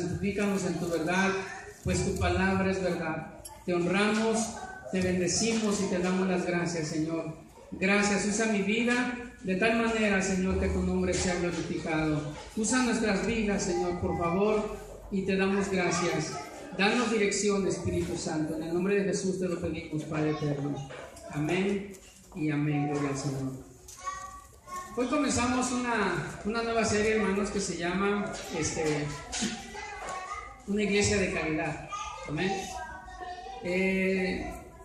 santifícanos en tu verdad, pues tu palabra es verdad. Te honramos, te bendecimos y te damos las gracias, Señor. Gracias, usa mi vida de tal manera, Señor, que tu nombre sea glorificado. Usa nuestras vidas, Señor, por favor, y te damos gracias. Danos dirección, Espíritu Santo. En el nombre de Jesús te lo pedimos, Padre eterno. Amén y amén. Gloria al Señor. Hoy comenzamos una nueva serie, hermanos, que se llama Una iglesia de calidad. Amén.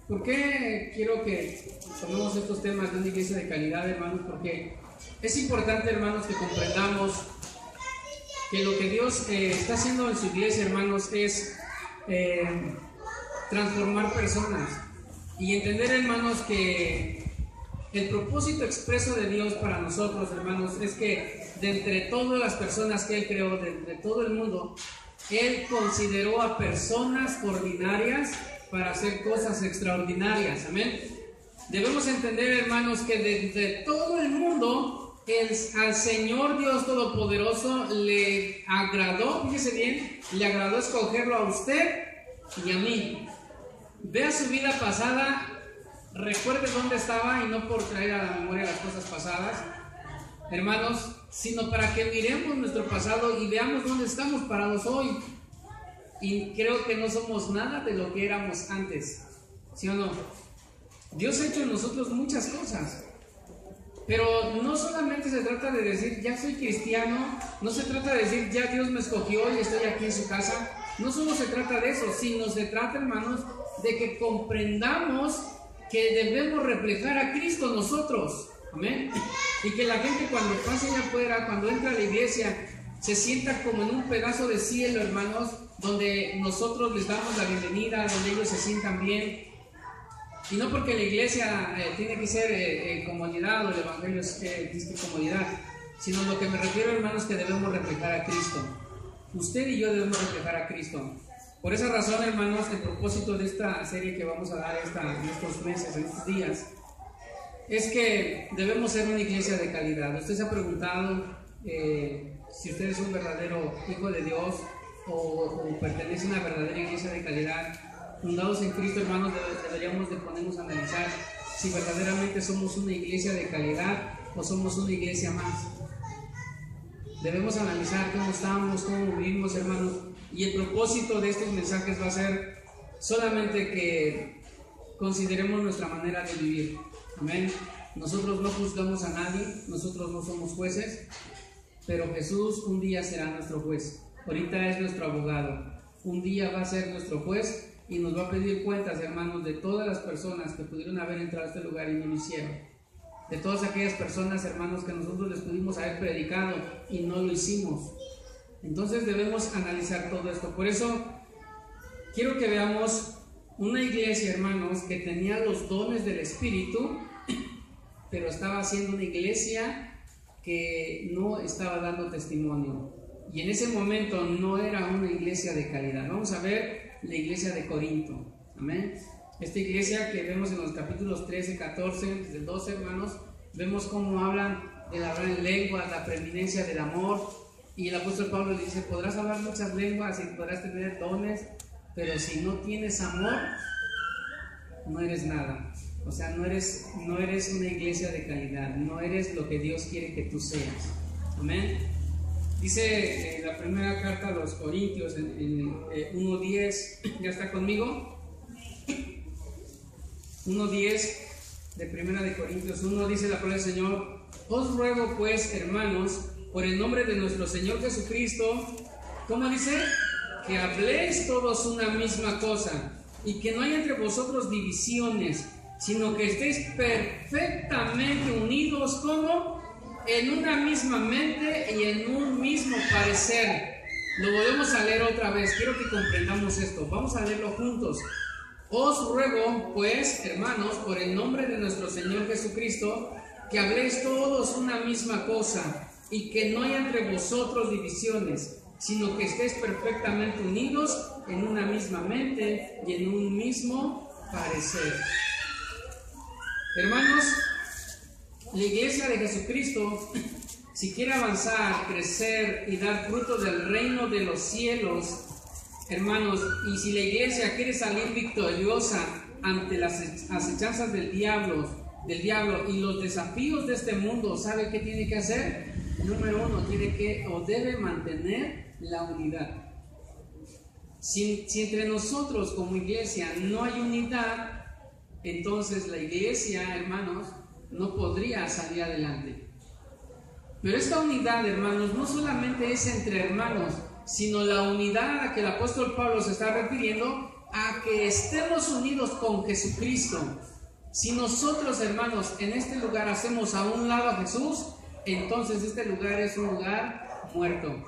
¿Por qué quiero que tomemos estos temas de una iglesia de calidad, hermanos? Porque es importante, hermanos, que comprendamos que lo que Dios está haciendo en su iglesia, hermanos, es transformar personas y entender, hermanos, que el propósito expreso de Dios para nosotros, hermanos, es que de entre todas las personas que Él creó, de entre todo el mundo, Él consideró a personas ordinarias para hacer cosas extraordinarias. Amén. Debemos entender, hermanos, que de todo el mundo, al Señor Dios Todopoderoso le agradó, fíjese bien, le agradó escogerlo a usted y a mí. Vea su vida pasada, recuerde dónde estaba, y no por traer a la memoria las cosas pasadas, hermanos, sino para que miremos nuestro pasado y veamos dónde estamos parados hoy. Y creo que no somos nada de lo que éramos antes, ¿sí o no? Dios ha hecho en nosotros muchas cosas, pero no solamente se trata de decir ya soy cristiano, no se trata de decir ya Dios me escogió y estoy aquí en su casa. No solo se trata de eso, sino se trata, hermanos, de que comprendamos que debemos reflejar a Cristo nosotros. Amén. Y que la gente cuando pase allá afuera, cuando entra a la iglesia, se sienta como en un pedazo de cielo, hermanos, donde nosotros les damos la bienvenida, donde ellos se sientan bien. Y no porque la iglesia tiene que ser comodidad, o el evangelio es comodidad, sino lo que me refiero, hermanos, que debemos reflejar a Cristo. Usted y yo debemos reflejar a Cristo. Por esa razón, hermanos, el propósito de esta serie que vamos a dar en estos meses, en estos días, es que debemos ser una iglesia de calidad. Usted se ha preguntado si usted es un verdadero hijo de Dios o pertenece a una verdadera iglesia de calidad. Fundados en Cristo, hermanos, deberíamos de ponernos a analizar si verdaderamente somos una iglesia de calidad o somos una iglesia más. Debemos analizar cómo estamos, cómo vivimos, hermanos, y el propósito de estos mensajes va a ser solamente que consideremos nuestra manera de vivir. Amén. Nosotros no juzgamos a nadie, nosotros no somos jueces, pero Jesús un día será nuestro juez. Ahorita es nuestro abogado, un día va a ser nuestro juez y nos va a pedir cuentas, hermanos, de todas las personas que pudieron haber entrado a este lugar y no lo hicieron. De todas aquellas personas, hermanos, que nosotros les pudimos haber predicado y no lo hicimos. Entonces debemos analizar todo esto. Por eso quiero que veamos una iglesia, hermanos, que tenía los dones del Espíritu, pero estaba siendo una iglesia que no estaba dando testimonio. Y en ese momento no era una iglesia de calidad. Vamos a ver la iglesia de Corinto. Amén. Esta iglesia que vemos en los capítulos 13, 14, desde 12, hermanos, vemos cómo hablan del hablar en lenguas, la preeminencia del amor. Y el apóstol Pablo le dice: podrás hablar muchas lenguas y podrás tener dones, pero si no tienes amor, no eres nada. O sea, no eres una iglesia de calidad, no eres lo que Dios quiere que tú seas. Amén. Dice la primera carta a los Corintios en 1:10, ¿ya está conmigo? 1:10 de primera de Corintios 1, dice la palabra del Señor: os ruego pues, hermanos, por el nombre de nuestro Señor Jesucristo, ¿cómo dice? Que habléis todos una misma cosa, y que no haya entre vosotros divisiones, sino que estéis perfectamente unidos, ¿cómo? En una misma mente y en un mismo parecer. Lo volvemos a leer otra vez, quiero que comprendamos esto, vamos a leerlo juntos. Os ruego pues, hermanos, por el nombre de nuestro Señor Jesucristo, que habléis todos una misma cosa, y que no haya entre vosotros divisiones, sino que estéis perfectamente unidos en una misma mente y en un mismo parecer. Hermanos, la iglesia de Jesucristo si quiere avanzar, crecer y dar fruto del reino de los cielos, hermanos, y si la iglesia quiere salir victoriosa ante las acechanzas del diablo y los desafíos de este mundo, ¿sabe qué tiene que hacer? Número uno, tiene que o debe mantener la unidad. Si entre nosotros como iglesia no hay unidad, entonces la iglesia, hermanos, no podría salir adelante. Pero esta unidad, hermanos, no solamente es entre hermanos, sino la unidad a la que el apóstol Pablo se está refiriendo, a que estemos unidos con Jesucristo. Si nosotros, hermanos, en este lugar hacemos a un lado a Jesús, entonces este lugar es un lugar muerto.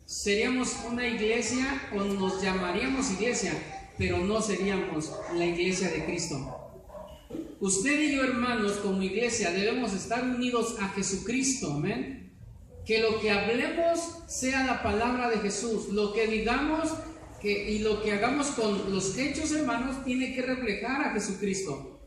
Seríamos una iglesia, o nos llamaríamos iglesia, pero no seríamos la iglesia de Cristo. Usted y yo, hermanos, como iglesia debemos estar unidos a Jesucristo, amén. Que lo que hablemos sea la palabra de Jesús, lo que digamos y lo que hagamos con los hechos, hermanos, tiene que reflejar a Jesucristo.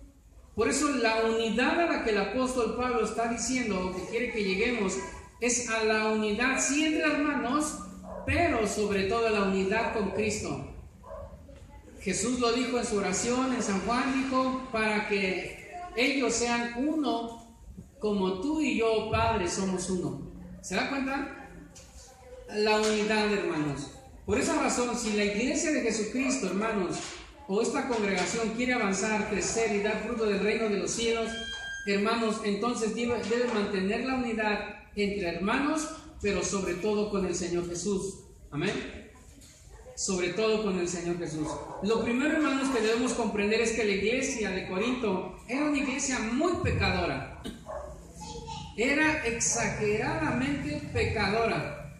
Por eso la unidad a la que el apóstol Pablo está diciendo, que quiere que lleguemos, es a la unidad, sí, entre hermanos, pero sobre todo la unidad con Cristo. Jesús lo dijo en su oración, en San Juan dijo, para que ellos sean uno, como tú y yo, Padre, somos uno. ¿Se da cuenta? La unidad, hermanos. Por esa razón, si la iglesia de Jesucristo, hermanos, o esta congregación quiere avanzar, crecer y dar fruto del reino de los cielos, hermanos, entonces debe mantener la unidad entre hermanos, pero sobre todo con el Señor Jesús. Amén. Sobre todo con el Señor Jesús. Lo primero, hermanos, que debemos comprender es que la iglesia de Corinto era una iglesia muy pecadora. Era exageradamente pecadora.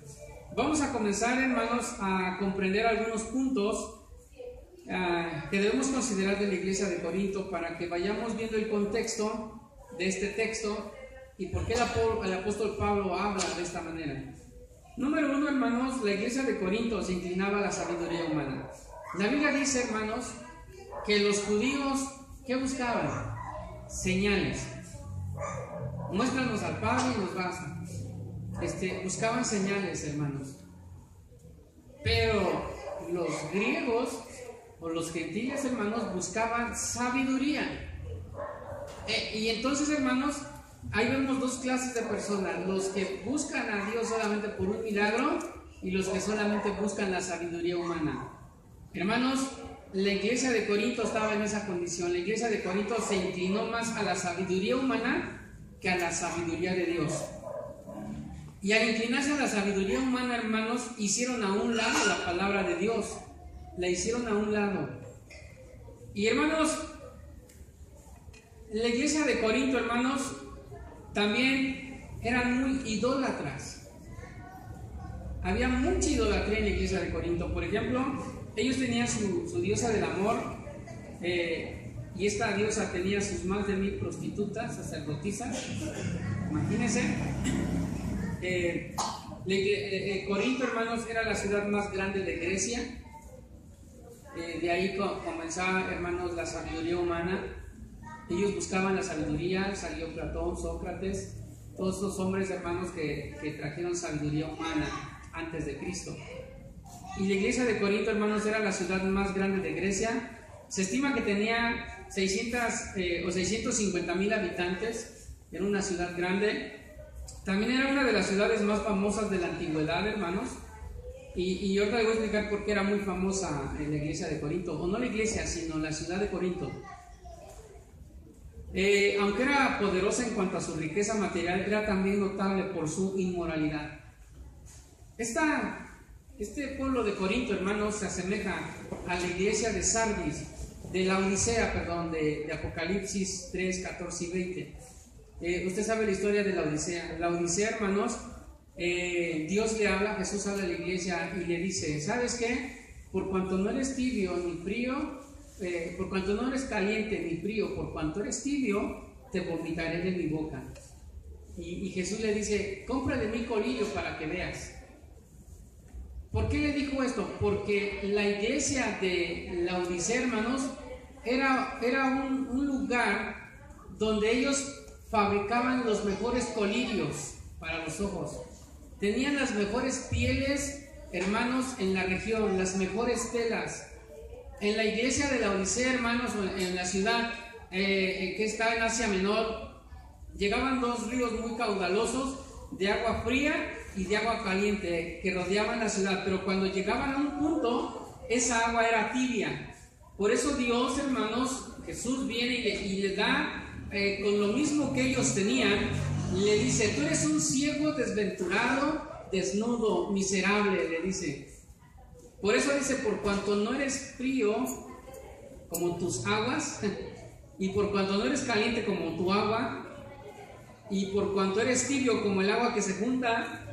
Vamos a comenzar, hermanos, a comprender algunos puntos que debemos considerar de la iglesia de Corinto para que vayamos viendo el contexto de este texto y por qué el apóstol Pablo habla de esta manera. Número uno, hermanos, la iglesia de Corinto se inclinaba a la sabiduría humana. La Biblia dice, hermanos, que los judíos, ¿qué buscaban? Señales. Muéstranos al Padre y nos basta. Buscaban señales, hermanos. Pero los griegos o los gentiles, hermanos, buscaban sabiduría. Y entonces, hermanos, ahí vemos dos clases de personas: los que buscan a Dios solamente por un milagro y los que solamente buscan la sabiduría humana. Hermanos, la iglesia de Corinto estaba en esa condición. La iglesia de Corinto se inclinó más a la sabiduría humana que a la sabiduría de Dios. Y al inclinarse a la sabiduría humana, hermanos, hicieron a un lado la palabra de Dios. La hicieron a un lado. Y hermanos, la iglesia de Corinto, hermanos, también eran muy idólatras. Había mucha idolatría en la iglesia de Corinto. Por ejemplo, ellos tenían su diosa del amor, y esta diosa tenía sus más de 1000 prostitutas, sacerdotisas. Imagínense. Corinto, hermanos, era la ciudad más grande de Grecia. De ahí comenzaba, hermanos, la sabiduría humana. Ellos buscaban la sabiduría. Salió Platón, Sócrates, todos estos hombres, hermanos, que trajeron sabiduría humana antes de Cristo. Y la iglesia de Corinto, hermanos, era la ciudad más grande de Grecia. Se estima que tenía 650,000 habitantes. Era una ciudad grande. También era una de las ciudades más famosas de la antigüedad, hermanos. Y ahorita les voy a explicar por qué era muy famosa en la iglesia de Corinto. O no la iglesia, sino la ciudad de Corinto. Aunque era poderosa en cuanto a su riqueza material, era también notable por su inmoralidad. Este pueblo de Corinto, hermanos, se asemeja a la iglesia de Sardis, de la Odisea, perdón, de Apocalipsis 3, 14 y 20. Usted sabe la historia de la Odisea. La Odisea, hermanos, Dios le habla, Jesús habla a la iglesia y le dice: ¿sabes qué? Por cuanto no eres tibio ni frío, por cuanto no eres caliente ni frío, por cuanto eres tibio, te vomitaré de mi boca. Y Jesús le dice: compra de mí colillo para que veas. ¿Por qué le dijo esto? Porque la iglesia de la Odisea, hermanos, era un lugar donde ellos fabricaban los mejores colirios. para los ojos. Tenían las mejores pieles, hermanos, en la región, las mejores telas. En la iglesia de la Odisea, hermanos, en la ciudad que está en Asia Menor, llegaban dos ríos muy caudalosos de agua fría y de agua caliente que rodeaban la ciudad, pero cuando llegaban a un punto, esa agua era tibia. Por eso Dios, hermanos, Jesús viene y le da con lo mismo que ellos tenían, le dice: tú eres un ciego, desventurado, desnudo, miserable, le dice. Por eso dice: por cuanto no eres frío como tus aguas, y por cuanto no eres caliente como tu agua, y por cuanto eres tibio como el agua que se junta,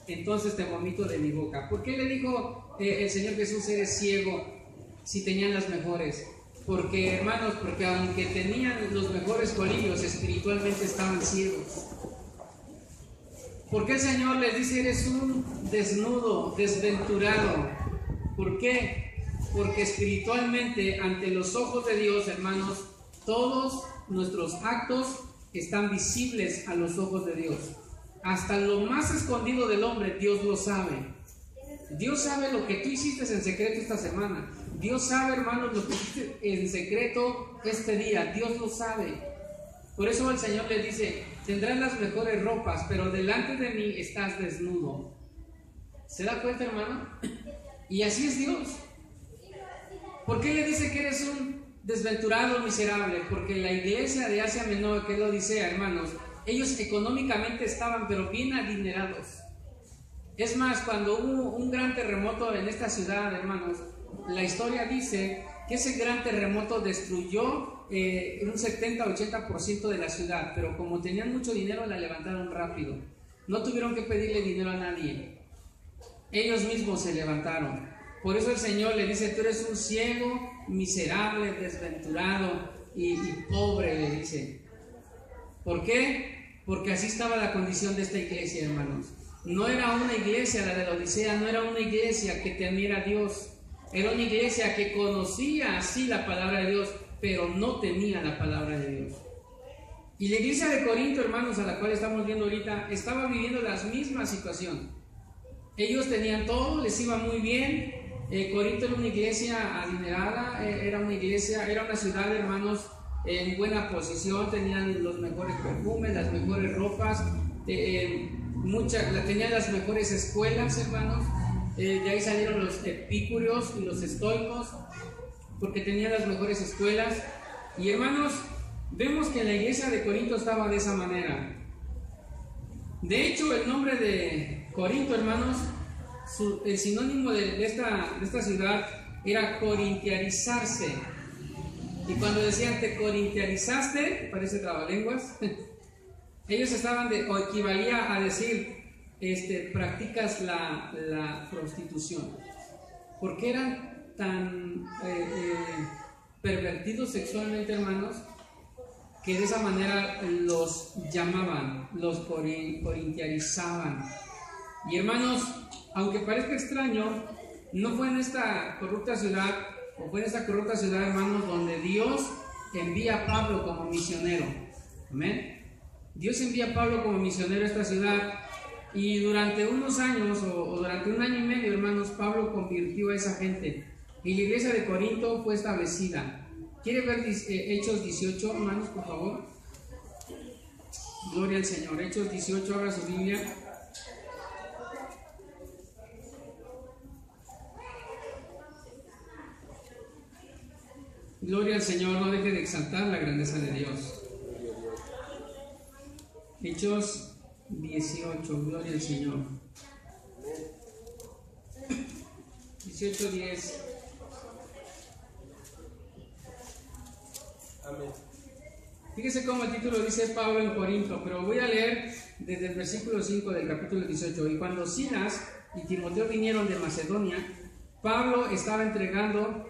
entonces te vomito de mi boca. ¿Por qué le dijo el Señor Jesús: eres ciego, si tenían las mejores? Porque, hermanos, porque aunque tenían los mejores colillos, espiritualmente estaban ciegos. ¿Por qué el Señor les dice: eres un desnudo, desventurado? ¿Por qué? Porque espiritualmente, ante los ojos de Dios, hermanos, todos nuestros actos están visibles a los ojos de Dios. Hasta lo más escondido del hombre, Dios lo sabe. Dios sabe lo que tú hiciste en secreto esta semana. Dios sabe, hermanos, lo que hiciste en secreto este día. Dios lo sabe. Por eso el Señor le dice: tendrás las mejores ropas, pero delante de mí estás desnudo. ¿Se da cuenta, hermano? Y así es Dios. ¿Por qué le dice que eres un desventurado, miserable? Porque la iglesia de Asia Menor, que es la Odisea, hermanos, ellos económicamente estaban pero bien adinerados. Es más, cuando hubo un gran terremoto en esta ciudad, hermanos, la historia dice que ese gran terremoto destruyó un 70-80% de la ciudad, pero como tenían mucho dinero la levantaron rápido. No tuvieron que pedirle dinero a nadie. Ellos mismos se levantaron. Por eso el Señor le dice: tú eres un ciego, miserable, desventurado y pobre, le dice. ¿Por qué? Porque así estaba la condición de esta iglesia, hermanos. No era una iglesia, la de la Odisea, no era una iglesia que temiera a Dios. Era una iglesia que conocía así la palabra de Dios, pero no tenía la palabra de Dios. Y la iglesia de Corinto, hermanos, a la cual estamos viendo ahorita, estaba viviendo la misma situación. Ellos tenían todo, les iba muy bien. Corinto era una iglesia adinerada, era una ciudad, hermanos, en buena posición. Tenían los mejores perfumes, las mejores ropas, tenían las mejores escuelas, hermanos. De ahí salieron los epicúreos y los estoicos, porque tenían las mejores escuelas. Y, hermanos, vemos que la iglesia de Corinto estaba de esa manera. De hecho, el nombre de Corinto, hermanos, el sinónimo de esta ciudad era corintiarizarse. Y cuando decían te corintiarizaste, parece trabalenguas, ellos o equivalía a decir practicas la prostitución. Porque eran tan pervertidos sexualmente, hermanos, que de esa manera los llamaban, los corintiarizaban. Y, hermanos, aunque parezca extraño, no fue en esta corrupta ciudad, hermanos, donde Dios envía a Pablo como misionero. Amén. Dios envía a Pablo como misionero a esta ciudad, y durante unos años, o durante un año y medio, hermanos, Pablo convirtió a esa gente, y la iglesia de Corinto fue establecida. ¿Quiere ver Hechos 18, hermanos, por favor? Gloria al Señor. Hechos 18, abra su Biblia. Gloria al Señor, no deje de exaltar la grandeza de Dios. Hechos 18, gloria al Señor. 18:10. Amén. Fíjese cómo el título dice Pablo en Corinto, pero voy a leer desde el versículo 5 del capítulo 18. Y cuando Silas y Timoteo vinieron de Macedonia, Pablo estaba entregado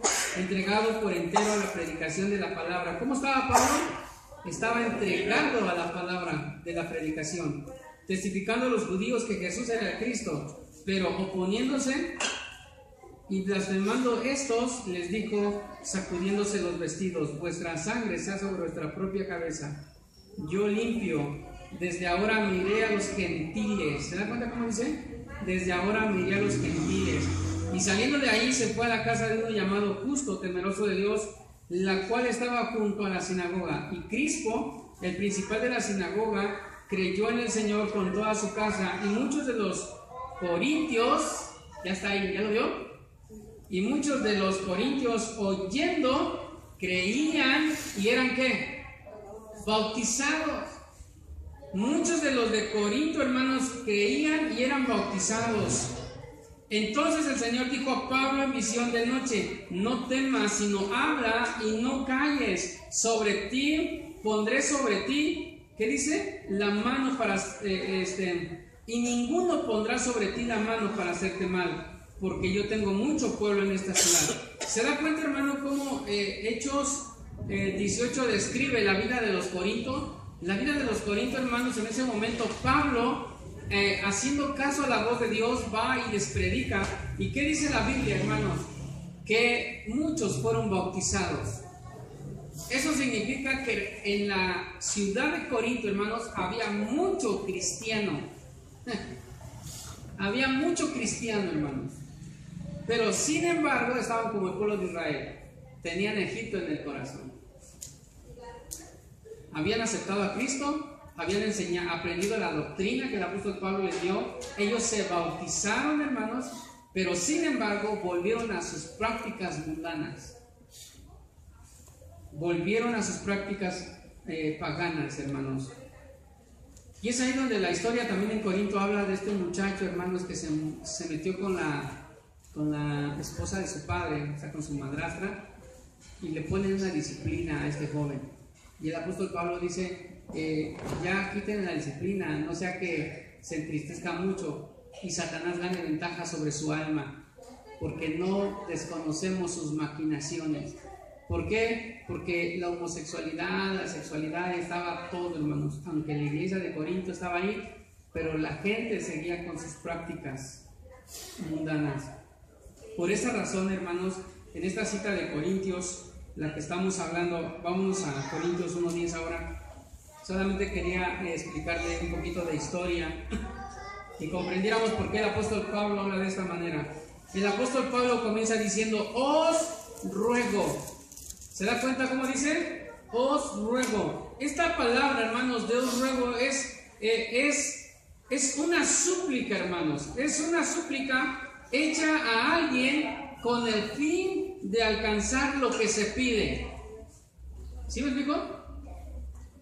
por entero a la predicación de la palabra. ¿Cómo estaba Pablo? Estaba entregado a la palabra de la predicación, testificando a los judíos que Jesús era el Cristo, pero oponiéndose y blasfemando estos, les dijo, sacudiéndose los vestidos: vuestra sangre sea sobre vuestra propia cabeza. Yo limpio desde ahora me iré a los gentiles. ¿Se da cuenta cómo dice? Desde ahora me iré a los gentiles. Y saliendo de ahí se fue a la casa de uno llamado Justo, temeroso de Dios, la cual estaba junto a la sinagoga. Y Crispo, el principal de la sinagoga, creyó en el Señor con toda su casa. Y muchos de los corintios, ya está ahí, ¿ya lo vio? Y muchos de los corintios, oyendo, creían y eran ¿qué? Bautizados. Muchos de los de Corinto, hermanos, creían y eran bautizados. Entonces el Señor dijo a Pablo en visión de noche: no temas, sino habla y no calles. Sobre ti pondré sobre ti, ¿qué dice? La mano para y ninguno pondrá sobre ti la mano para hacerte mal, porque yo tengo mucho pueblo en esta ciudad. ¿Se da cuenta, hermano, cómo Hechos 18 describe la vida de los corintios? La vida de los corintios, hermanos, en ese momento Pablo, haciendo caso a la voz de Dios, va y les predica. ¿Y qué dice la Biblia, hermanos? Que muchos fueron bautizados. Eso significa que en la ciudad de Corinto, hermanos, había mucho cristiano. Había mucho cristiano, hermanos. Pero sin embargo estaban como el pueblo de Israel. Tenían Egipto en el corazón. Habían aceptado a Cristo, habían aprendido la doctrina que el apóstol Pablo les dio. Ellos se bautizaron, hermanos, pero sin embargo volvieron a sus prácticas mundanas. Volvieron a sus prácticas paganas, hermanos. Y es ahí donde la historia también en Corinto habla de este muchacho, hermanos, que se metió con la esposa de su padre, o sea, con su madrastra, y le ponen una disciplina a este joven. Y el apóstol Pablo dice, ya quiten la disciplina, no sea que se entristezca mucho y Satanás gane ventaja sobre su alma, porque no desconocemos sus maquinaciones. ¿Por qué? Porque la homosexualidad, la sexualidad estaba todo, hermanos, aunque la iglesia de Corinto estaba ahí, pero la gente seguía con sus prácticas mundanas. Por esa razón, hermanos, en esta cita de Corintios, la que estamos hablando, vámonos a Corintios 1:10 ahora. Solamente quería explicarle un poquito de historia y comprendiéramos por qué el apóstol Pablo habla de esta manera. El apóstol Pablo comienza diciendo, os ruego. ¿Se da cuenta cómo dice? Os ruego. Esta palabra, hermanos, de os ruego es una súplica, hermanos. Es una súplica hecha a alguien con el fin de alcanzar lo que se pide. ¿Sí me explico?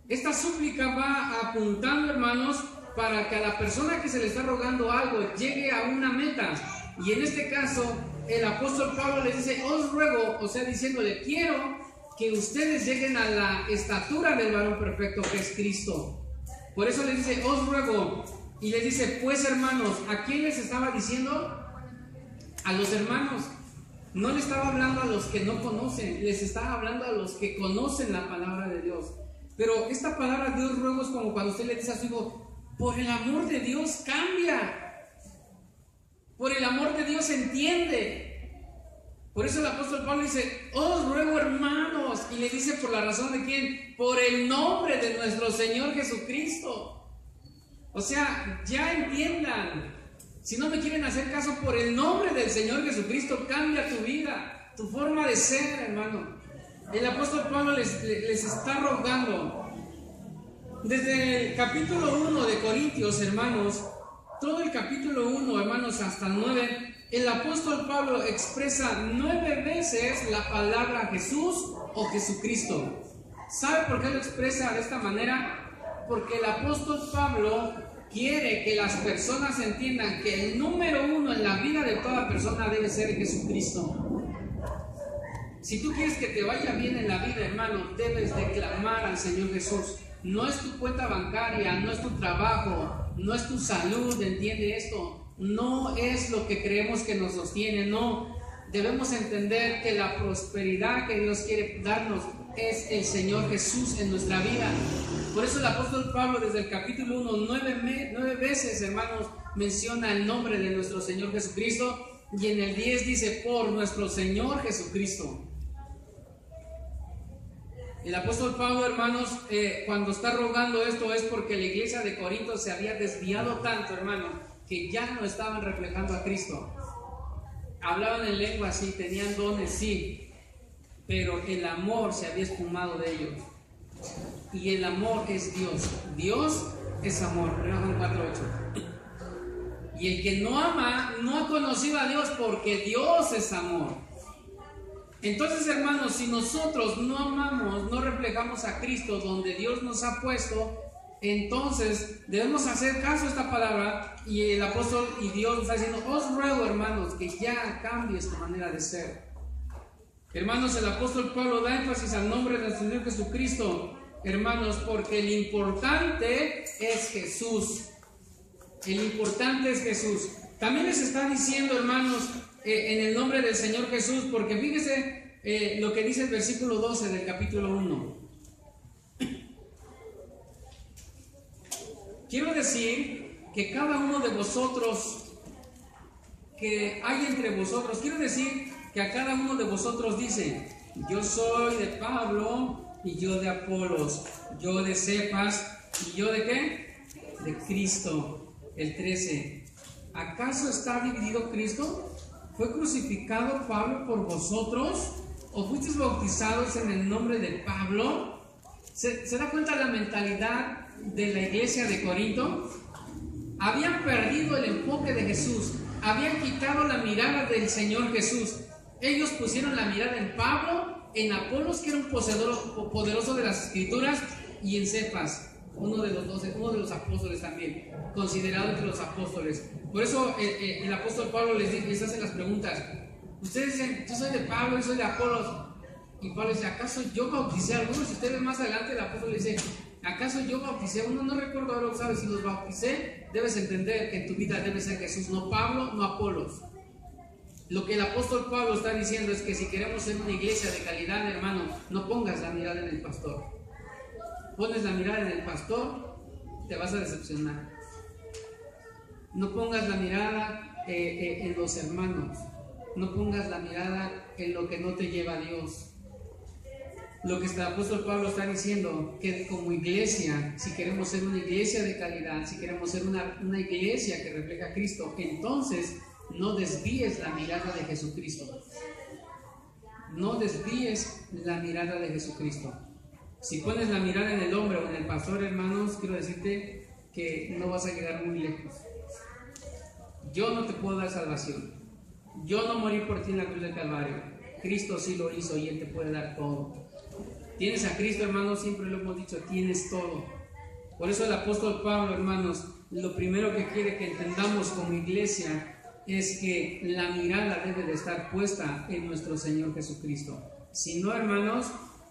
Esta súplica va apuntando, hermanos, para que a la persona que se le está rogando algo llegue a una meta. Y en este caso, el apóstol Pablo les dice, os ruego, o sea, diciéndole, quiero que ustedes lleguen a la estatura del varón perfecto que es Cristo. Por eso les dice, os ruego. Y les dice, pues hermanos, ¿a quién les estaba diciendo? A los hermanos. No le estaba hablando a los que no conocen, les estaba hablando a los que conocen la palabra de Dios. Pero esta palabra de os ruego es como cuando usted le dice a su hijo, por el amor de Dios cambia, por el amor de Dios entiende. Por eso el apóstol Pablo dice, os ruego hermanos, y le dice por la razón de quién, por el nombre de nuestro Señor Jesucristo. O sea, ya entiendan. Si no me quieren hacer caso, por el nombre del Señor Jesucristo, cambia tu vida, tu forma de ser, hermano. El apóstol Pablo les está rogando. Desde el capítulo 1 de Corintios, hermanos, todo el capítulo 1, hermanos, hasta 9, el apóstol Pablo expresa 9 veces la palabra Jesús o Jesucristo. ¿Sabe por qué lo expresa de esta manera? Porque el apóstol Pablo quiere que las personas entiendan que el número 1 en la vida de toda persona debe ser Jesucristo. Si tú quieres que te vaya bien en la vida, hermano, debes de clamar al Señor Jesús. No es tu cuenta bancaria, no es tu trabajo, no es tu salud, entiende esto. No es lo que creemos que nos sostiene, no. Debemos entender que la prosperidad que Dios quiere darnos es el Señor Jesús en nuestra vida. Por eso el apóstol Pablo desde el capítulo 1, 9 veces, hermanos, menciona el nombre de nuestro Señor Jesucristo, y en el 10 dice, por nuestro Señor Jesucristo. El apóstol Pablo, hermanos, cuando está rogando esto es porque la iglesia de Corinto se había desviado tanto, hermano, que ya no estaban reflejando a Cristo. Hablaban en lengua, sí, tenían dones, sí, pero el amor se había esfumado de ellos. Y el amor es Dios. Dios es amor. Juan 4:8. Y el que no ama no ha conocido a Dios, porque Dios es amor. Entonces, hermanos, si nosotros no amamos, no reflejamos a Cristo donde Dios nos ha puesto, entonces debemos hacer caso a esta palabra. Y el apóstol y Dios nos está diciendo: os ruego, hermanos, que ya cambies tu manera de ser. Hermanos, el apóstol Pablo da énfasis al nombre del Señor Jesucristo, hermanos, porque el importante es Jesús. El importante es Jesús. También les está diciendo, hermanos, en el nombre del Señor Jesús, porque fíjese lo que dice el versículo 12 del capítulo 1. Quiero decir que cada uno de vosotros, que hay entre vosotros, quiero decir que a cada uno de vosotros dice: yo soy de Pablo, y yo de Apolos, yo de Cefas, y yo de ¿qué? De Cristo. El 13. ¿Acaso está dividido Cristo? ¿Fue crucificado Pablo por vosotros? ¿O fuisteis bautizados en el nombre de Pablo? ¿Se da cuenta la mentalidad de la iglesia de Corinto? Habían perdido el enfoque de Jesús, habían quitado la mirada del Señor Jesús. Ellos pusieron la mirada en Pablo, en Apolos, que era un poderoso de las Escrituras, y en Cefas, uno de los 12, uno de los apóstoles también, considerado entre los apóstoles. Por eso el apóstol Pablo les hace las preguntas. Ustedes dicen: yo soy de Pablo, yo soy de Apolos. Y Pablo dice: ¿acaso yo bauticé a algunos? Si ustedes más adelante, el apóstol le dice: ¿acaso yo bauticé a uno? No recuerdo ahora, ¿sabes? Si los bauticé, debes entender que en tu vida debe ser Jesús, no Pablo, no Apolos. Lo que el apóstol Pablo está diciendo es que si queremos ser una iglesia de calidad, hermano, no pongas la mirada en el pastor. Pones la mirada en el pastor, te vas a decepcionar. No pongas la mirada en los hermanos. No pongas la mirada en lo que no te lleva a Dios. Lo que el apóstol Pablo está diciendo, que como iglesia, si queremos ser una iglesia de calidad, si queremos ser una iglesia que refleja a Cristo, entonces no desvíes la mirada de Jesucristo. No desvíes la mirada de Jesucristo. Si pones la mirada en el hombre o en el pastor, hermanos, quiero decirte que no vas a llegar muy lejos. Yo no te puedo dar salvación. Yo no morí por ti en la cruz del Calvario. Cristo sí lo hizo y Él te puede dar todo. Tienes a Cristo, hermanos, siempre lo hemos dicho, tienes todo. Por eso el apóstol Pablo, hermanos, lo primero que quiere que entendamos como iglesia es que la mirada debe de estar puesta en nuestro Señor Jesucristo. Si no, hermanos,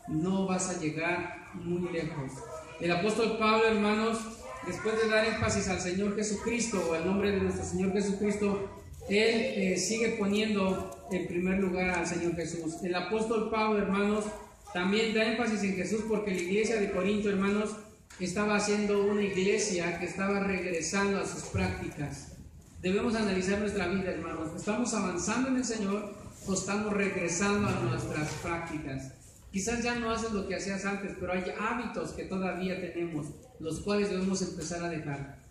no vas a llegar muy lejos. El apóstol Pablo, hermanos, después de dar énfasis al Señor Jesucristo o al nombre de nuestro Señor Jesucristo, él sigue poniendo en primer lugar al Señor Jesús. El apóstol Pablo, hermanos, también da énfasis en Jesús porque la iglesia de Corinto, hermanos, estaba haciendo una iglesia que estaba regresando a sus prácticas. Debemos analizar nuestra vida, hermanos. ¿Estamos avanzando en el Señor o estamos regresando a nuestras prácticas? Quizás ya no haces lo que hacías antes, pero hay hábitos que todavía tenemos, los cuales debemos empezar a dejar.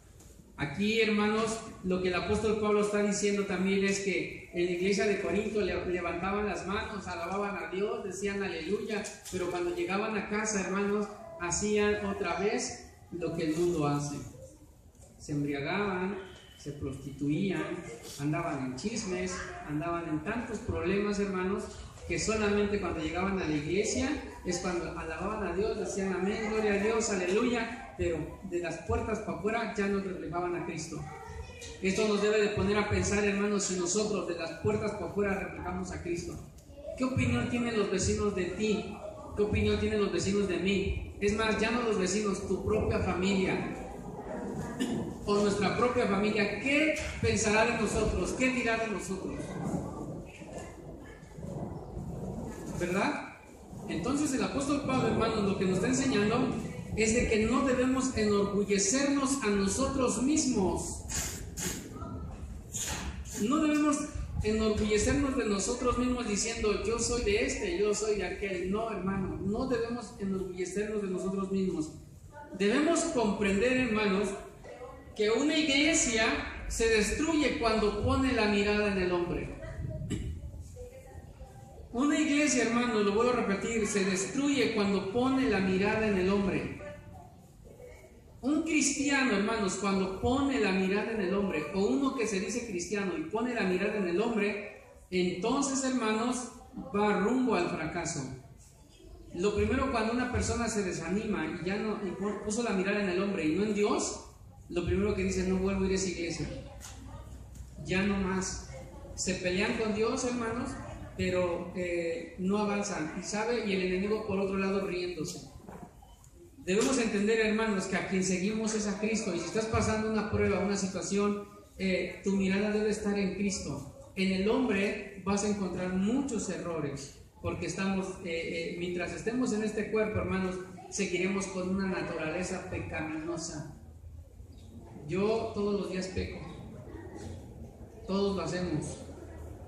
Aquí, hermanos, lo que el apóstol Pablo está diciendo también es que en la iglesia de Corinto levantaban las manos, alababan a Dios, decían aleluya, pero cuando llegaban a casa, hermanos, hacían otra vez lo que el mundo hace. Se embriagaban, se prostituían, andaban en chismes, andaban en tantos problemas, hermanos, que solamente cuando llegaban a la iglesia es cuando alababan a Dios, decían amén, gloria a Dios, aleluya, pero de las puertas para afuera ya no reflejaban a Cristo. Esto nos debe de poner a pensar, hermanos, si nosotros de las puertas para afuera reflejamos a Cristo. ¿Qué opinión tienen los vecinos de ti? ¿Qué opinión tienen los vecinos de mí? Es más, ya no los vecinos, tu propia familia o nuestra propia familia. ¿Qué pensará de nosotros? ¿Qué dirá de nosotros? ¿Verdad? Entonces el apóstol Pablo, hermanos, lo que nos está enseñando es de que no debemos enorgullecernos a nosotros mismos. No debemos enorgullecernos de nosotros mismos diciendo yo soy de este, yo soy de aquel. No, hermano, no debemos enorgullecernos de nosotros mismos. Debemos comprender, hermanos, que una iglesia se destruye cuando pone la mirada en el hombre. Una iglesia, hermano, lo vuelvo a repetir, se destruye cuando pone la mirada en el hombre. Un cristiano, hermanos, cuando pone la mirada en el hombre, o uno que se dice cristiano y pone la mirada en el hombre, entonces, hermanos, va rumbo al fracaso. Lo primero, cuando una persona se desanima y ya no puso la mirada en el hombre y no en Dios, lo primero que dice, no vuelvo a ir a esa iglesia. Ya no más. Se pelean con Dios, hermanos, pero no avanzan. Y el enemigo por otro lado riéndose. Debemos entender, hermanos, que a quien seguimos es a Cristo. Y si estás pasando una prueba, una situación, tu mirada debe estar en Cristo. En el hombre vas a encontrar muchos errores, porque mientras estemos en este cuerpo, hermanos, seguiremos con una naturaleza pecaminosa. Yo todos los días peco. Todos lo hacemos.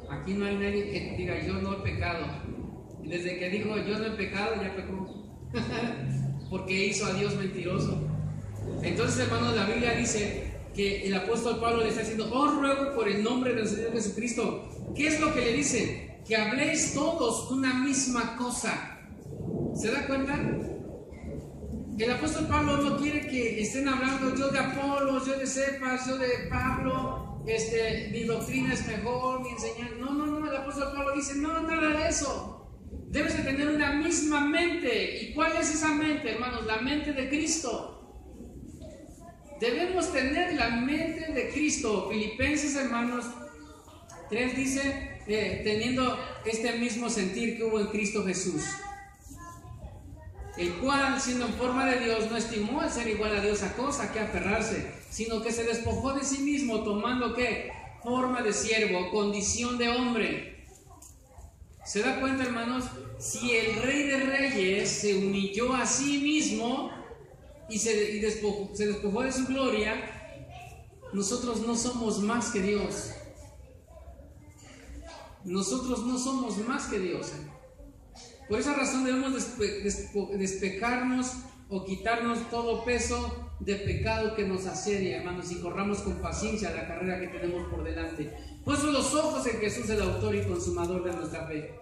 Aquí no hay nadie que diga yo no he pecado. Y desde que dijo yo no he pecado, ya pecó. Porque hizo a Dios mentiroso. Entonces, hermanos, la Biblia dice que el apóstol Pablo le está diciendo, os ruego por el nombre del Señor Jesucristo. ¿Qué es lo que le dice? Que habléis todos una misma cosa. ¿Se da cuenta? El apóstol Pablo no quiere que estén hablando yo de Apolos, yo de Cefas, yo de Pablo, mi doctrina es mejor, mi enseñanza. No, el apóstol Pablo dice, no, nada de eso. Debes de tener una misma mente. ¿Y cuál es esa mente, hermanos? La mente de Cristo. Debemos tener la mente de Cristo. Filipenses, hermanos, 3 dice, teniendo este mismo sentir que hubo en Cristo Jesús, el cual, siendo en forma de Dios, no estimó el ser igual a Dios a cosa que aferrarse, sino que se despojó de sí mismo, tomando ¿qué? Forma de siervo, condición de hombre. ¿Se da cuenta, hermanos? Si el Rey de Reyes se humilló a sí mismo y se despojó de su gloria, nosotros no somos más que Dios. Nosotros no somos más que Dios. Por esa razón debemos despejarnos o quitarnos todo peso de pecado que nos asedia, hermanos, y corramos con paciencia la carrera que tenemos por delante. Puesto los ojos en Jesús, el autor y consumador de nuestra fe.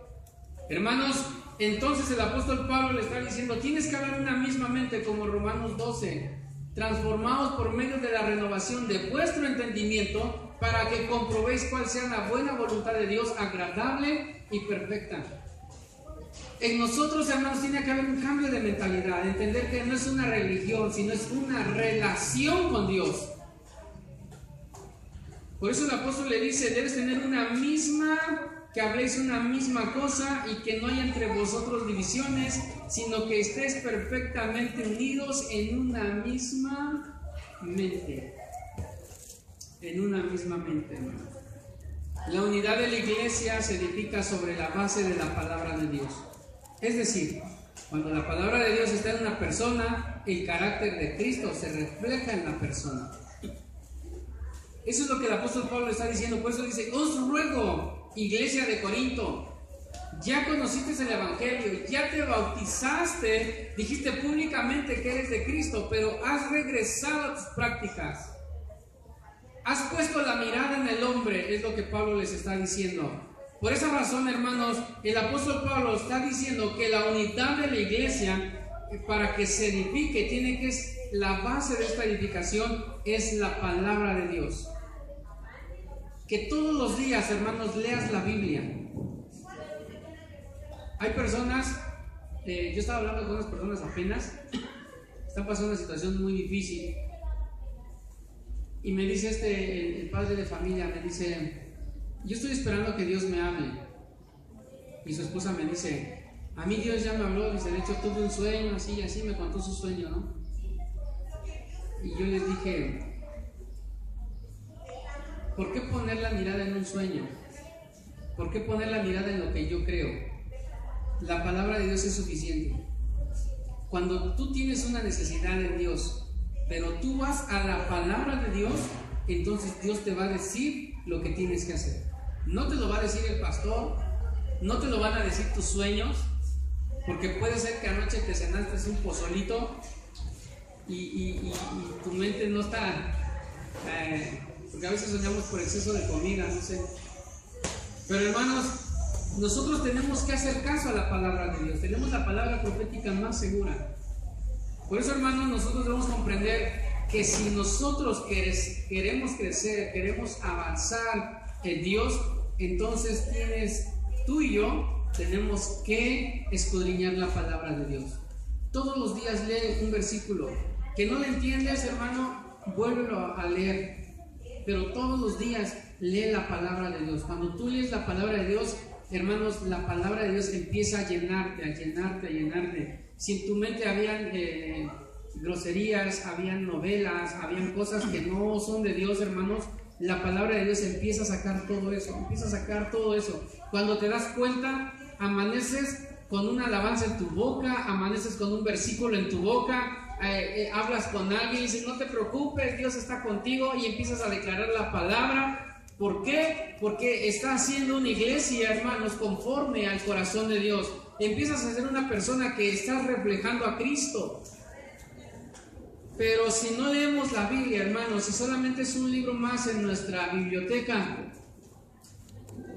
Hermanos, entonces el apóstol Pablo le está diciendo, tienes que hablar una misma mente, como Romanos 12, transformados por medio de la renovación de vuestro entendimiento, para que comprobéis cuál sea la buena voluntad de Dios, agradable y perfecta. En nosotros, hermanos, tiene que haber un cambio de mentalidad, entender que no es una religión, sino es una relación con Dios. Por eso el apóstol le dice, debes tener que habléis una misma cosa y que no haya entre vosotros divisiones, sino que estéis perfectamente unidos en una misma mente. En una misma mente, hermano. La unidad de la iglesia se edifica sobre la base de la palabra de Dios. Es decir, cuando la palabra de Dios está en una persona, el carácter de Cristo se refleja en la persona. Eso es lo que el apóstol Pablo está diciendo. Por eso dice, os ruego, iglesia de Corinto, ya conociste el evangelio, ya te bautizaste, dijiste públicamente que eres de Cristo, pero has regresado a tus prácticas. Has puesto la mirada en el hombre, es lo que Pablo les está diciendo. Por esa razón, hermanos, el apóstol Pablo está diciendo que la unidad de la iglesia, para que se edifique, la base de esta edificación es la palabra de Dios. Que todos los días, hermanos, leas la Biblia. Hay personas, yo estaba hablando con unas personas apenas, están pasando una situación muy difícil. Y me dice el padre de familia, me dice, yo estoy esperando que Dios me hable. Y su esposa me dice, a mí Dios ya me habló, dice, de hecho tuve un sueño, así y así, me contó su sueño, ¿no? Y yo les dije, ¿por qué poner la mirada en un sueño? ¿Por qué poner la mirada en lo que yo creo? La palabra de Dios es suficiente. Cuando tú tienes una necesidad en Dios, pero tú vas a la palabra de Dios, entonces Dios te va a decir lo que tienes que hacer. No te lo va a decir el pastor, no te lo van a decir tus sueños, porque puede ser que anoche te cenaste un pozolito y tu mente no está, porque a veces soñamos por exceso de comida, no sé. Pero hermanos, nosotros tenemos que hacer caso a la palabra de Dios. Tenemos la palabra profética más segura. Por eso, hermanos, nosotros debemos comprender que si nosotros queremos crecer, queremos avanzar en Dios, entonces tú y yo tenemos que escudriñar la palabra de Dios. Todos los días lee un versículo. Que no le entiendes, hermano, vuélvelo a leer. Pero todos los días lee la palabra de Dios. Cuando tú lees la palabra de Dios, hermanos, la palabra de Dios empieza a llenarte, a llenarte, a llenarte. Si en tu mente habían groserías, habían novelas, habían cosas que no son de Dios, hermanos, la palabra de Dios empieza a sacar todo eso, Cuando te das cuenta, amaneces con una alabanza en tu boca, amaneces con un versículo en tu boca, hablas con alguien y dices, no te preocupes, Dios está contigo, y empiezas a declarar la palabra. ¿Por qué? Porque estás haciendo una iglesia, hermanos, conforme al corazón de Dios. Empiezas a ser una persona que está reflejando a Cristo. Pero si no leemos la Biblia, hermanos, si solamente es un libro más en nuestra biblioteca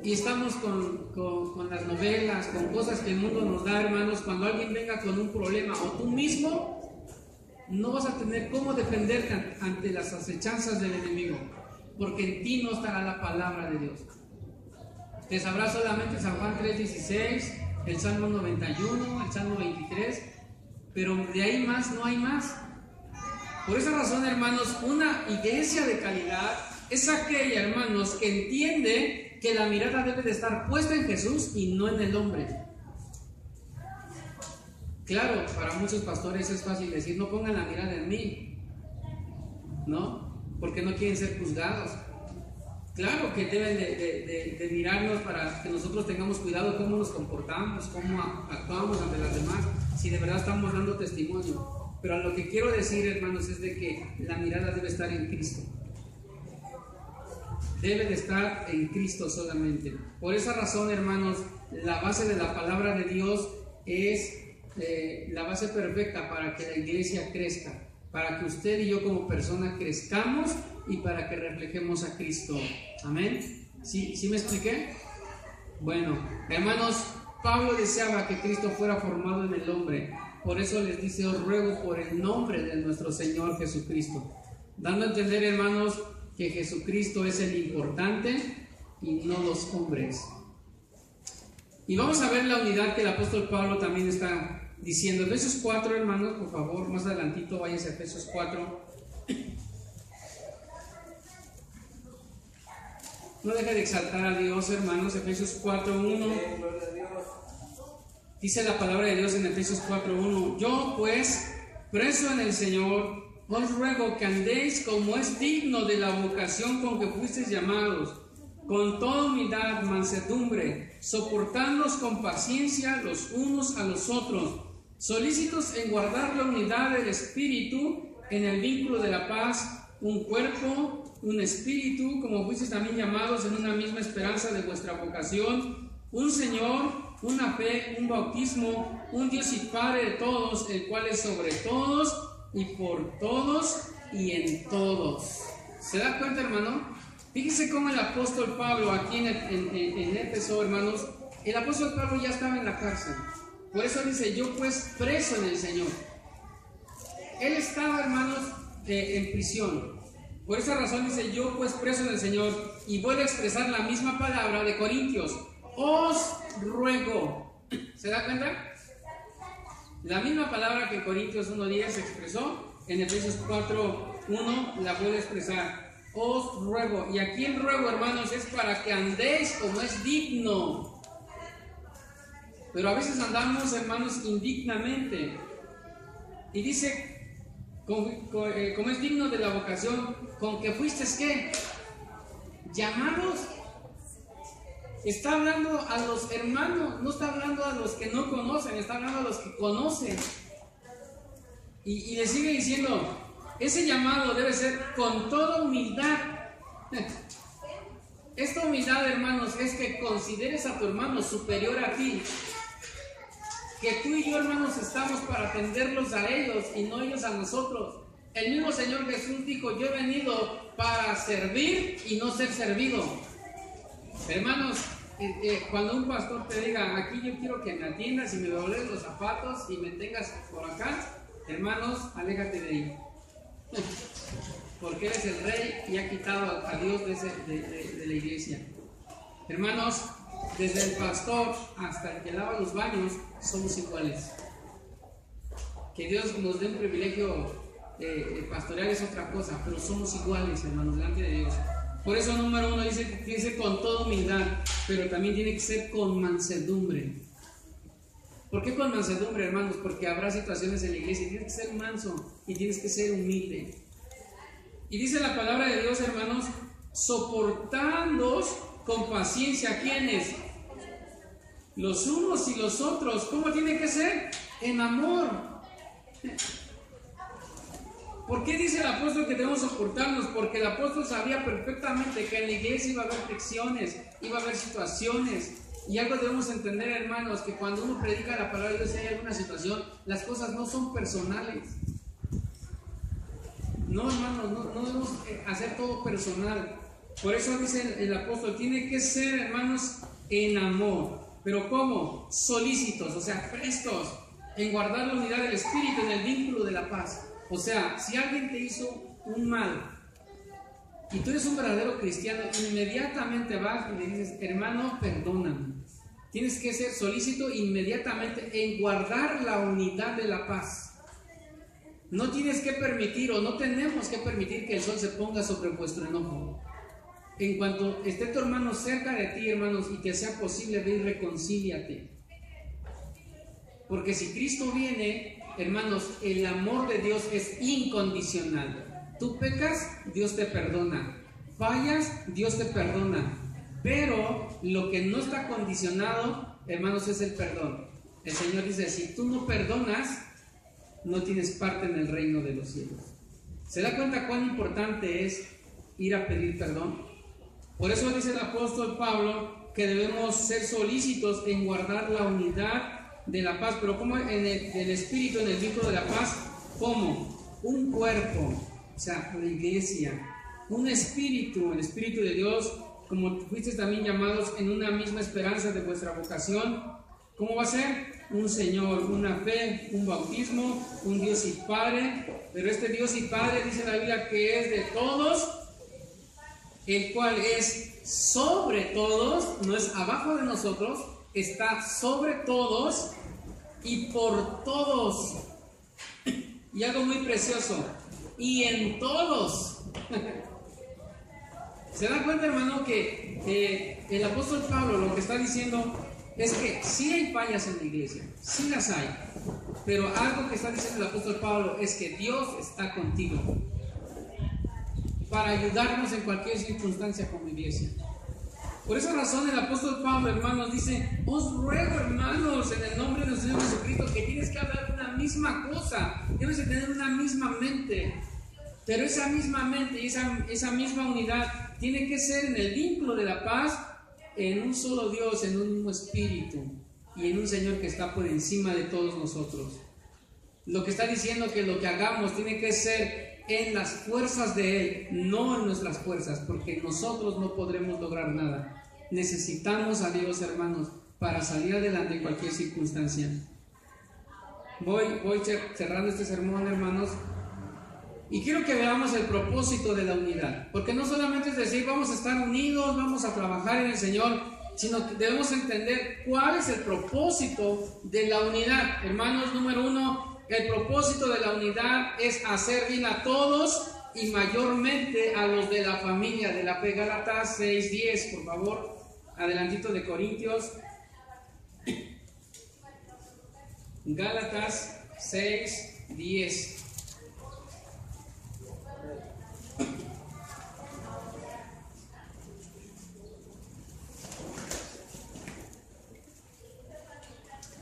y estamos con las novelas, con cosas que el mundo nos da, hermanos, cuando alguien venga con un problema o tú mismo, no vas a tener cómo defenderte ante las acechanzas del enemigo, porque en ti no estará la palabra de Dios. Te sabrá solamente San Juan 3:16, el Salmo 91, el Salmo 23, pero de ahí más no hay más. Por esa razón, hermanos, una iglesia de calidad es aquella, hermanos, que entiende que la mirada debe de estar puesta en Jesús y no en el hombre. Claro, para muchos pastores es fácil decir, no pongan la mirada en mí, ¿no? Porque no quieren ser juzgados. Claro que deben de mirarnos para que nosotros tengamos cuidado cómo nos comportamos, cómo actuamos ante las demás, si de verdad estamos dando testimonio. Pero a lo que quiero decir, hermanos, es de que la mirada debe estar en Cristo. Debe de estar en Cristo solamente. Por esa razón, hermanos, la base de la palabra de Dios es la base perfecta para que la iglesia crezca, para que usted y yo como persona crezcamos y para que reflejemos a Cristo. Amén. ¿Sí me expliqué? Bueno, hermanos, Pablo deseaba que Cristo fuera formado en el hombre. Por eso les dice, os ruego por el nombre de nuestro Señor Jesucristo. Dando a entender, hermanos, que Jesucristo es el importante y no los hombres. Y vamos a ver la unidad que el apóstol Pablo también está diciendo. Efesios 4, hermanos, por favor, más adelantito váyanse a Efesios 4. No deje de exaltar a Dios, hermanos. Efesios 4:1. Dice la palabra de Dios en Efesios 4:1. Yo pues, preso en el Señor, os ruego que andéis como es digno de la vocación con que fuisteis llamados, con toda humildad, mansedumbre, soportándoos con paciencia los unos a los otros, solícitos en guardar la unidad del Espíritu en el vínculo de la paz, un cuerpo, un espíritu, como fuisteis también llamados en una misma esperanza de vuestra vocación, un Señor, una fe, un bautismo, un Dios y Padre de todos, el cual es sobre todos y por todos y en todos. ¿Se da cuenta, hermano? Fíjese cómo el apóstol Pablo aquí en Éfeso, hermanos, el apóstol Pablo ya estaba en la cárcel. Por eso dice, yo pues preso en el Señor. Él estaba, hermanos, en prisión. Por esa razón dice, yo pues preso en el Señor. Y vuelve a expresar la misma palabra de Corintios. Os ruego. ¿Se da cuenta? La misma palabra que en Corintios 1:10 se expresó, en Efesios 4:1 la vuelve a expresar. Os ruego. Y aquí el ruego, hermanos, es para que andéis como es digno. Pero a veces andamos, hermanos, indignamente. Y dice, como es digno de la vocación, con que fuisteis, ¿qué? Llamados. Está hablando a los hermanos, no está hablando a los que no conocen, está hablando a los que conocen. Y le sigue diciendo, ese llamado debe ser con toda humildad. Esta humildad, hermanos, es que consideres a tu hermano superior a ti. Que tú y yo, hermanos, estamos para atenderlos a ellos y no ellos a nosotros. El mismo Señor Jesús dijo: yo he venido para servir y no ser servido. Hermanos, cuando un pastor te diga: aquí yo quiero que me atiendas y me dobles los zapatos y me tengas por acá, hermanos, aléjate de ahí. Porque eres el rey y ha quitado a Dios de la iglesia. Hermanos, desde el pastor hasta el que lava los baños, somos iguales. Que Dios nos dé un privilegio pastoreal es otra cosa, pero somos iguales, hermanos, delante de Dios. Por eso, número 1 dice con toda humildad, pero también tiene que ser con mansedumbre. ¿Por qué con mansedumbre, hermanos? Porque habrá situaciones en la iglesia y tienes que ser manso y tienes que ser humilde. Y dice la palabra de Dios, hermanos: soportándoos con paciencia. ¿Quiénes? Los unos y los otros. ¿Cómo tiene que ser? En amor. ¿Por qué dice el apóstol que debemos soportarnos? Porque el apóstol sabía perfectamente que en la iglesia iba a haber fricciones, iba a haber situaciones. Y algo debemos entender, hermanos, que cuando uno predica la palabra de Dios y hay alguna situación, las cosas no son personales. No, hermanos, no debemos hacer todo personal. Por eso dice el apóstol: tiene que ser, hermanos, en amor. ¿Pero cómo? Solícitos, o sea, prestos en guardar la unidad del espíritu, en el vínculo de la paz. O sea, si alguien te hizo un mal y tú eres un verdadero cristiano, inmediatamente vas y le dices: hermano, perdóname. Tienes que ser solícito inmediatamente en guardar la unidad de la paz. No tienes que permitir, o no tenemos que permitir, que el sol se ponga sobre vuestro enojo. En cuanto esté tu hermano cerca de ti, hermanos, y que sea posible, ve y reconcíliate. Porque si Cristo viene, hermanos, el amor de Dios es incondicional. Tú pecas, Dios te perdona. Fallas, Dios te perdona. Pero lo que no está condicionado, hermanos, es el perdón. El Señor dice: si tú no perdonas, no tienes parte en el reino de los cielos. ¿Se da cuenta cuán importante es ir a pedir perdón? Por eso dice el apóstol Pablo que debemos ser solícitos en guardar la unidad de la paz. Pero ¿cómo? En el espíritu, en el vínculo de la paz. ¿Cómo? Un cuerpo, o sea, la iglesia. Un espíritu, el espíritu de Dios, como fuisteis también llamados en una misma esperanza de vuestra vocación. ¿Cómo va a ser? Un Señor, una fe, un bautismo, un Dios y Padre. Pero este Dios y Padre dice la Biblia que es de todos, el cual es sobre todos, no es abajo de nosotros, está sobre todos y por todos. Y algo muy precioso: y en todos. ¿Se da cuenta, hermano, que el apóstol Pablo lo que está diciendo es que sí hay fallas en la iglesia, sí las hay, pero algo que está diciendo el apóstol Pablo es que Dios está contigo para ayudarnos en cualquier circunstancia como iglesia? Por esa razón el apóstol Pablo, hermanos, dice: os ruego, hermanos, en el nombre de nuestro Señor Jesucristo, que tienes que hablar una misma cosa, debes de tener una misma mente. Pero esa misma mente y esa misma unidad tiene que ser en el vínculo de la paz, en un solo Dios, en un mismo espíritu y en un Señor que está por encima de todos nosotros. Lo que está diciendo que lo que hagamos tiene que ser en las fuerzas de Él, no en nuestras fuerzas, porque nosotros no podremos lograr nada. Necesitamos a Dios, hermanos, para salir adelante en cualquier circunstancia. Voy cerrando este sermón, hermanos, y quiero que veamos el propósito de la unidad, porque no solamente es decir vamos a estar unidos, vamos a trabajar en el Señor, sino que debemos entender cuál es el propósito de la unidad. Hermanos, número 1, el propósito de la unidad es hacer bien a todos y mayormente a los de la familia de la fe. Gálatas 6:10, por favor, adelantito de Corintios. Gálatas 6:10.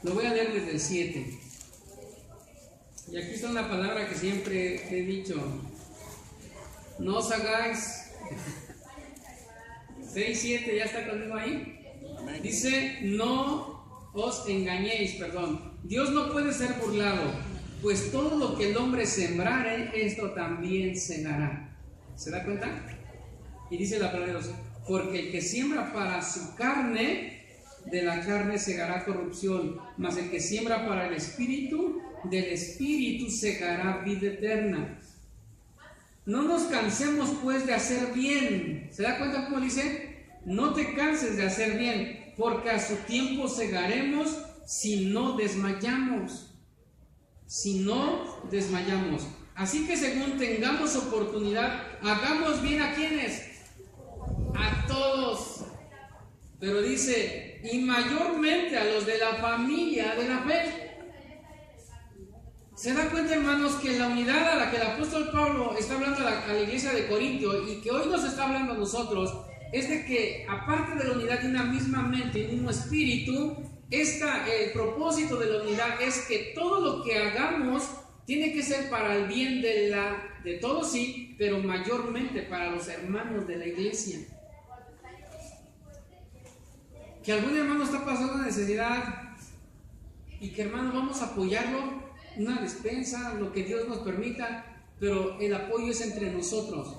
Lo voy a leer desde el 7. Y aquí está una palabra que siempre he dicho: no os hagáis 6, 7, ¿ya está conmigo ahí? Dice, no os engañéis, Dios no puede ser burlado, pues todo lo que el hombre sembrare, esto también segará. ¿Se da cuenta? Y dice la palabra de Dios, porque el que siembra para su carne, de la carne segará corrupción, mas el que siembra para el espíritu, del espíritu segará vida eterna. No nos cansemos pues de hacer bien. ¿Se da cuenta cómo dice? No te canses de hacer bien, porque a su tiempo segaremos si no desmayamos. Si no desmayamos. Así que según tengamos oportunidad, hagamos bien ¿a quiénes? A todos. Pero dice, y mayormente a los de la familia de la fe. ¿Se da cuenta, hermanos, que la unidad a la que el apóstol Pablo está hablando a la iglesia de Corintio y que hoy nos está hablando a nosotros, es de que aparte de la unidad de una misma mente y un mismo espíritu, el propósito de la unidad es que todo lo que hagamos tiene que ser para el bien de todos, sí, pero mayormente para los hermanos de la iglesia. Que algún hermano está pasando una necesidad y que, hermano, vamos a apoyarlo, una despensa, lo que Dios nos permita, pero el apoyo es entre nosotros.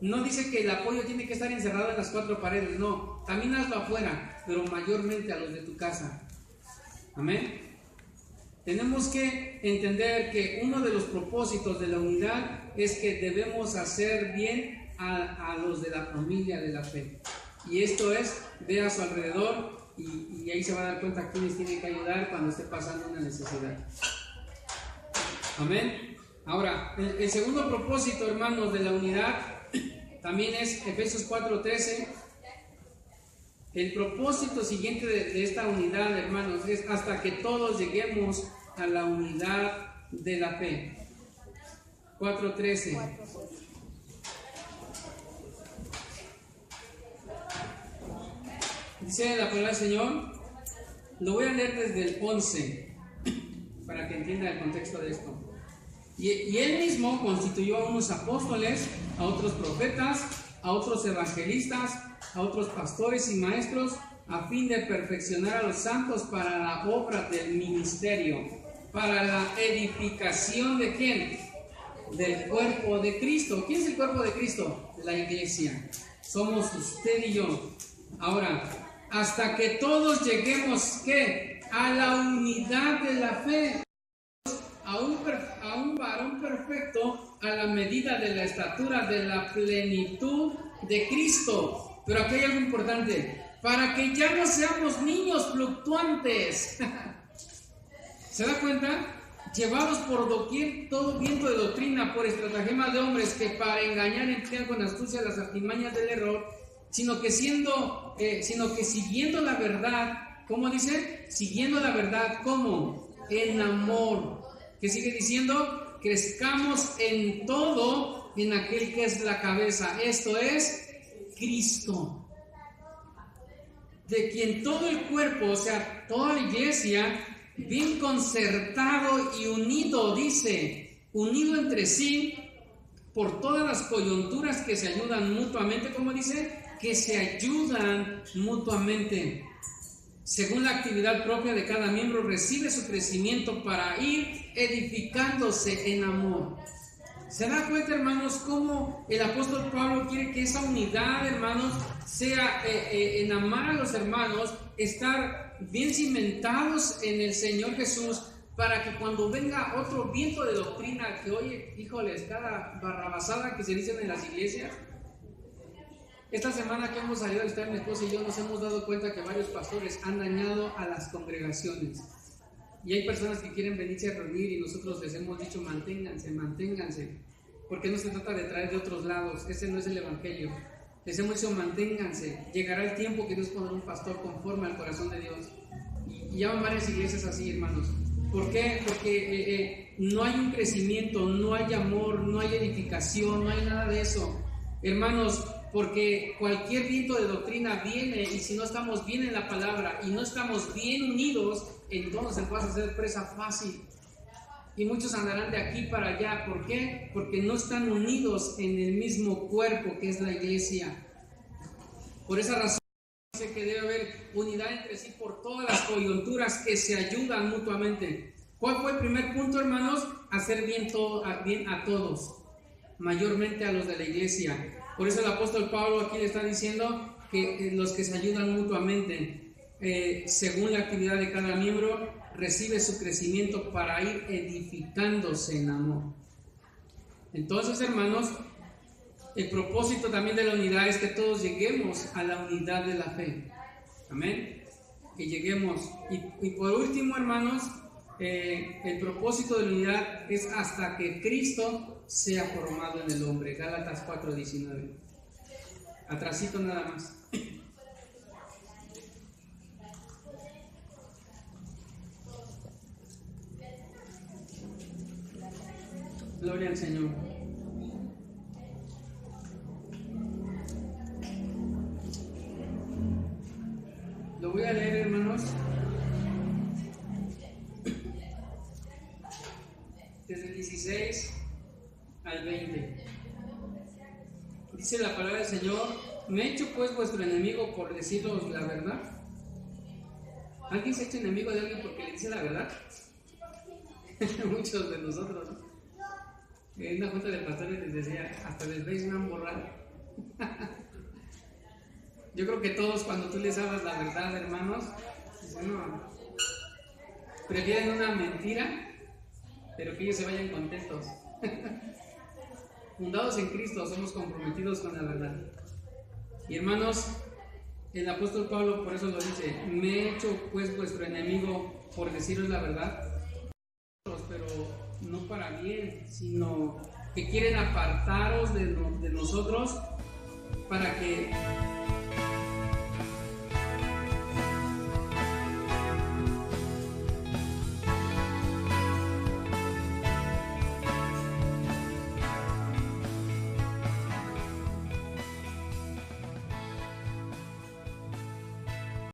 No dice que el apoyo tiene que estar encerrado en las 4 paredes, no, también hazlo afuera, pero mayormente a los de tu casa. Amén. Tenemos que entender que uno de los propósitos de la unidad es que debemos hacer bien a los de la familia de la fe. Y esto es, ve a su alrededor y ahí se va a dar cuenta quiénes tienen que ayudar cuando esté pasando una necesidad. Amén. Ahora, el segundo propósito, hermanos, de la unidad también es Efesios 4:13. El propósito siguiente de esta unidad, hermanos, es hasta que todos lleguemos a la unidad de la fe. 4:13. Dice la palabra del Señor, lo voy a leer desde el 11 para que entienda el contexto de esto. Y él mismo constituyó a unos apóstoles, a otros profetas, a otros evangelistas, a otros pastores y maestros, a fin de perfeccionar a los santos para la obra del ministerio, para la edificación ¿de quién? Del cuerpo de Cristo. ¿Quién es el cuerpo de Cristo? La iglesia. Somos usted y yo. Ahora, hasta que todos lleguemos ¿qué? A la unidad de la fe, a un varón perfecto, a la medida de la estatura de la plenitud de Cristo. Pero aquí hay algo importante, para que ya no seamos niños fluctuantes. ¿Se da cuenta? Llevados por doquier todo viento de doctrina, por estratagemas de hombres que para engañar emplean con astucia las artimañas del error, sino que siguiendo la verdad, ¿cómo dice? Siguiendo la verdad, ¿cómo? En amor. ¿Qué sigue diciendo? Crezcamos en todo en aquel que es la cabeza, esto es Cristo, de quien todo el cuerpo, o sea, toda la iglesia, bien concertado y unido, dice, unido entre sí, por todas las coyunturas que se ayudan mutuamente, ¿cómo dice? Que se ayudan mutuamente. Según la actividad propia de cada miembro, recibe su crecimiento para ir edificándose en amor. ¿Se da cuenta, hermanos, cómo el apóstol Pablo quiere que esa unidad, hermanos, sea en amar a los hermanos, estar bien cimentados en el Señor Jesús, para que cuando venga otro viento de doctrina, que oye, híjoles, cada barrabasada que se dicen en las iglesias. Esta semana que hemos salido a estar mi esposa y yo, nos hemos dado cuenta que varios pastores han dañado a las congregaciones. Y hay personas que quieren venirse a reunir y nosotros les hemos dicho manténganse, porque no se trata de traer de otros lados, ese no es el evangelio. Les hemos dicho manténganse, llegará el tiempo que Dios pondrá un pastor conforme al corazón de Dios. Y ya van varias iglesias así, hermanos. ¿Por qué? Porque no hay un crecimiento, no hay amor, no hay edificación, no hay nada de eso. Hermanos, porque cualquier viento de doctrina viene, y si no estamos bien en la palabra y no estamos bien unidos, entonces vas a ser presa fácil. Y muchos andarán de aquí para allá. ¿Por qué? Porque no están unidos en el mismo cuerpo que es la iglesia. Por esa razón dice que debe haber unidad entre sí por todas las coyunturas que se ayudan mutuamente. ¿Cuál fue el primer punto, hermanos? Hacer bien a todos, mayormente a los de la iglesia. Por eso el apóstol Pablo aquí le está diciendo que los que se ayudan mutuamente, según la actividad de cada miembro, recibe su crecimiento para ir edificándose en amor. Entonces, hermanos, el propósito también de la unidad es que todos lleguemos a la unidad de la fe. Amén. Que lleguemos. Y por último, hermanos, el propósito de la unidad es hasta que Cristo sea formado en el hombre. Gálatas 4:19. Atrasito nada más. Gloria al Señor. Lo voy a leer, hermanos, desde el 16 al 20. Dice la palabra del Señor: ¿me he hecho pues vuestro enemigo por deciros la verdad? ¿Alguien se ha hecho enemigo de alguien porque le dice la verdad? Muchos de nosotros, ¿no? En una junta de pastores les decía, hasta les veis una borrado. Yo creo que todos, cuando tú les hablas la verdad, hermanos, dicen, no, prefieren una mentira, pero que ellos se vayan contentos. Fundados en Cristo, somos comprometidos con la verdad. Y hermanos, el apóstol Pablo por eso lo dice: me he hecho pues vuestro enemigo por deciros la verdad, pero no para bien, sino que quieren apartaros de nosotros para que